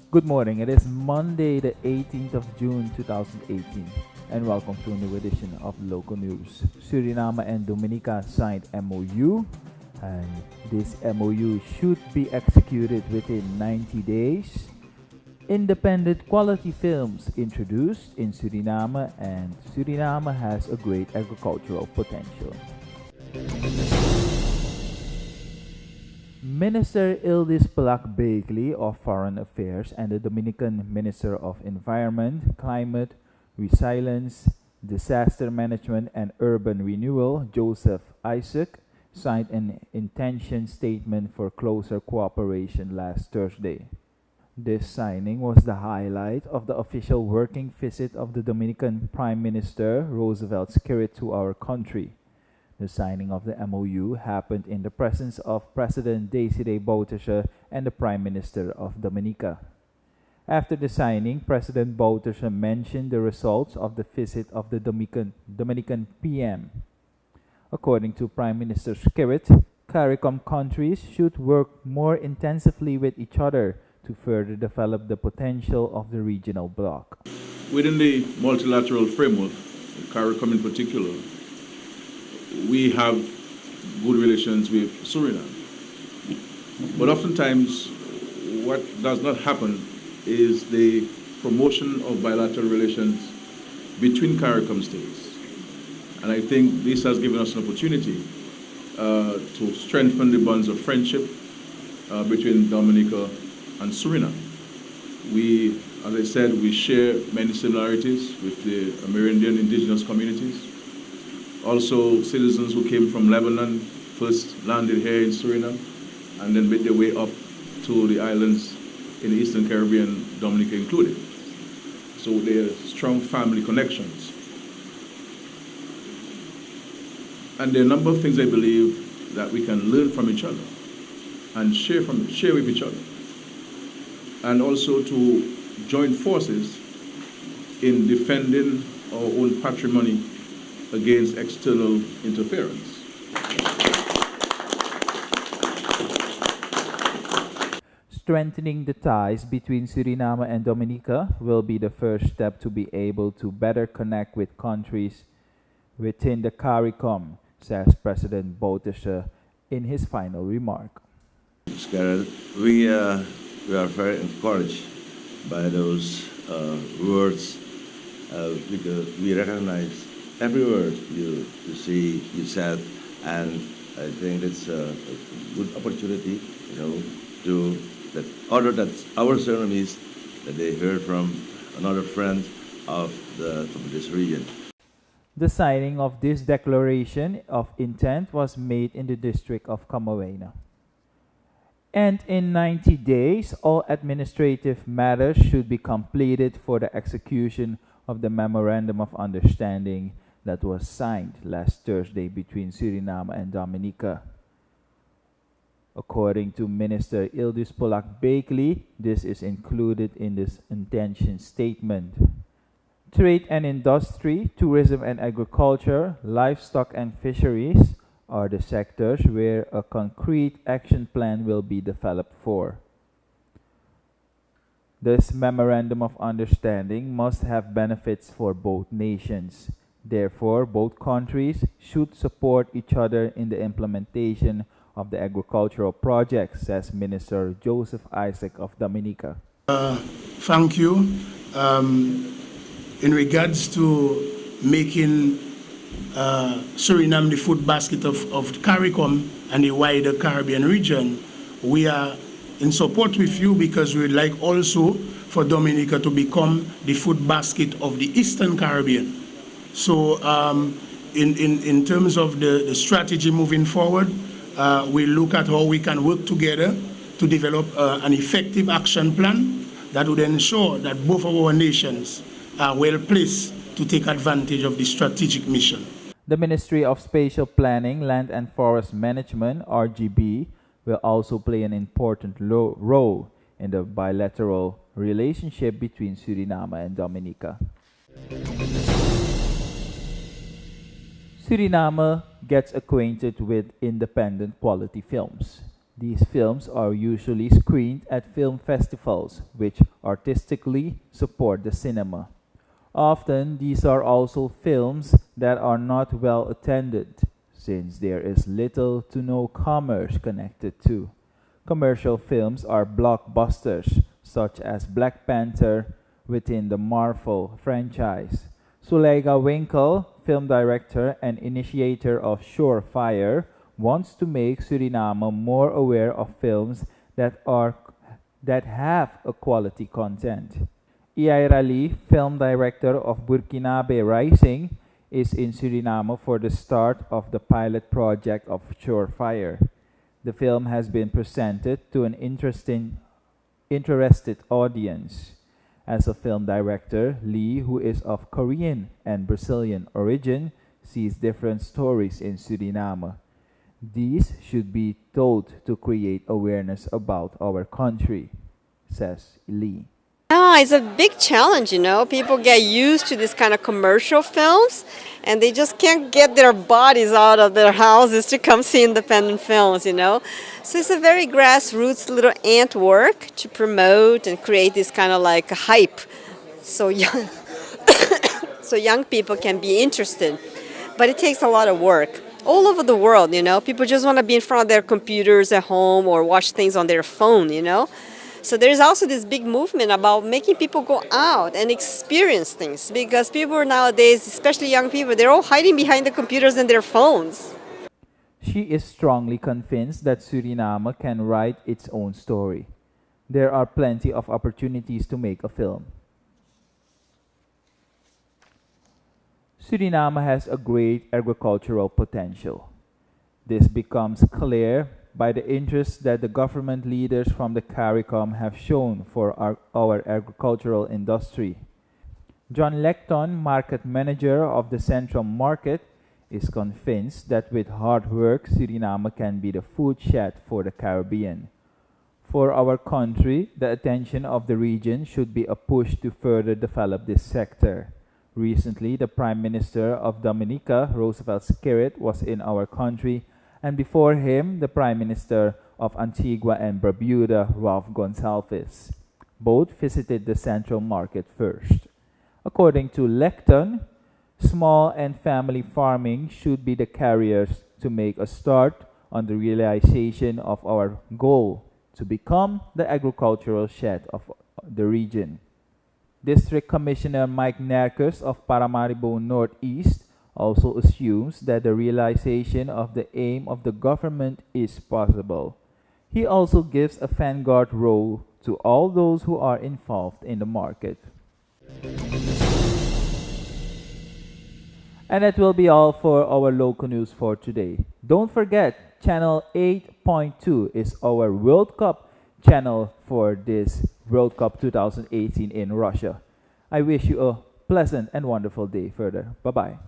Good morning. It is Monday, the 18th of June 2018, and welcome to a new edition of Local News. Suriname and Dominica signed MOU, and this MOU should be executed within 90 days. Independent quality films introduced in Suriname, and Suriname has a great agricultural potential. Minister Ildis Plak-Bakley of Foreign Affairs and the Dominican Minister of Environment, Climate, Resilience, Disaster Management and Urban Renewal, Joseph Isaac, signed an intention statement for closer cooperation last Thursday. This signing was the highlight of the official working visit of the Dominican Prime Minister Roosevelt Skerrit to our country. The signing of the MOU happened in the presence of President Decidé Bouterse and the Prime Minister of Dominica. After the signing, President Bouterse mentioned the results of the visit of the Dominican PM. According to Prime Minister Skerrit, CARICOM countries should work more intensively with each other to further develop the potential of the regional bloc. Within the multilateral framework, CARICOM in particular, we have good relations with Suriname. But oftentimes, what does not happen is the promotion of bilateral relations between CARICOM states. And I think this has given us an opportunity to strengthen the bonds of friendship between Dominica and Suriname. We, as I said, we share many similarities with the Amerindian indigenous communities. Also, citizens who came from Lebanon first landed here in Suriname and then made their way up to the islands in the Eastern Caribbean, Dominica included. So there are strong family connections. And there are a number of things I believe that we can learn from each other and share with each other. And also to join forces in defending our own patrimony against external interference. Strengthening the ties between Suriname and Dominica will be the first step to be able to better connect with countries within the CARICOM, says President Bouterse in his final remark. Skerrit, we are very encouraged by those words because we recognize every word you said, and I think it's a good opportunity, to that our Surinamese that they heard from another friend from this region. The signing of this declaration of intent was made in the district of Camawena. And in 90 days, all administrative matters should be completed for the execution of the Memorandum of Understanding that was signed last Thursday between Suriname and Dominica. According to Minister Ildis Plak-Bakley, this is included in this intention statement. Trade and industry, tourism and agriculture, livestock and fisheries are the sectors where a concrete action plan will be developed for. This Memorandum of Understanding must have benefits for both nations. Therefore, both countries should support each other in the implementation of the agricultural projects, says Minister Joseph Isaac of Dominica. Thank you. In regards to making Suriname the food basket of CARICOM and the wider Caribbean region, we are in support with you because we would like also for Dominica to become the food basket of the Eastern Caribbean. So in terms of the strategy moving forward, we look at how we can work together to develop an effective action plan that would ensure that both of our nations are well placed to take advantage of the strategic mission. The Ministry of Spatial Planning, Land and Forest Management, RGB, will also play an important role in the bilateral relationship between Suriname and Dominica. Suriname gets acquainted with independent quality films. These films are usually screened at film festivals, which artistically support the cinema. Often, these are also films that are not well attended, since there is little to no commerce connected to. Commercial films are blockbusters, such as Black Panther within the Marvel franchise. Suleika Winkel, film director and initiator of Surefire, wants to make Suriname more aware of films that have a quality content. Iaira Lee, film director of Burkinabe Rising, is in Suriname for the start of the pilot project of Surefire. The film has been presented to an interested audience. As a film director, Lee, who is of Korean and Brazilian origin, sees different stories in Suriname. These should be told to create awareness about our country, says Lee. It's a big challenge, you know. People get used to this kind of commercial films and they just can't get their bodies out of their houses to come see independent films, you know. So it's a very grassroots little ant work to promote and create this kind of like hype so young, so young people can be interested. But it takes a lot of work. All over the world, you know, people just want to be in front of their computers at home or watch things on their phone, you know. So there's also this big movement about making people go out and experience things because people nowadays, especially young people, they're all hiding behind the computers and their phones. She is strongly convinced that Suriname can write its own story. There are plenty of opportunities to make a film. Suriname has a great agricultural potential. This becomes clear by the interest that the government leaders from the CARICOM have shown for our agricultural industry. John Lecton, market manager of the Central Market, is convinced that with hard work, Suriname can be the food shed for the Caribbean. For our country, the attention of the region should be a push to further develop this sector. Recently, the Prime Minister of Dominica, Roosevelt Skerrit, was in our country, and before him, the Prime Minister of Antigua and Barbuda, Ralph Gonsalves. Both visited the Central Market first. According to Lecton, small and family farming should be the carriers to make a start on the realization of our goal to become the agricultural shed of the region. District Commissioner Mike Nerkes of Paramaribo Northeast also assumes that the realization of the aim of the government is possible. He also gives a vanguard role to all those who are involved in the market. And that will be all for our local news for today. Don't forget, Channel 8.2 is our World Cup channel for this World Cup 2018 in Russia. I wish you a pleasant and wonderful day further. Bye-bye.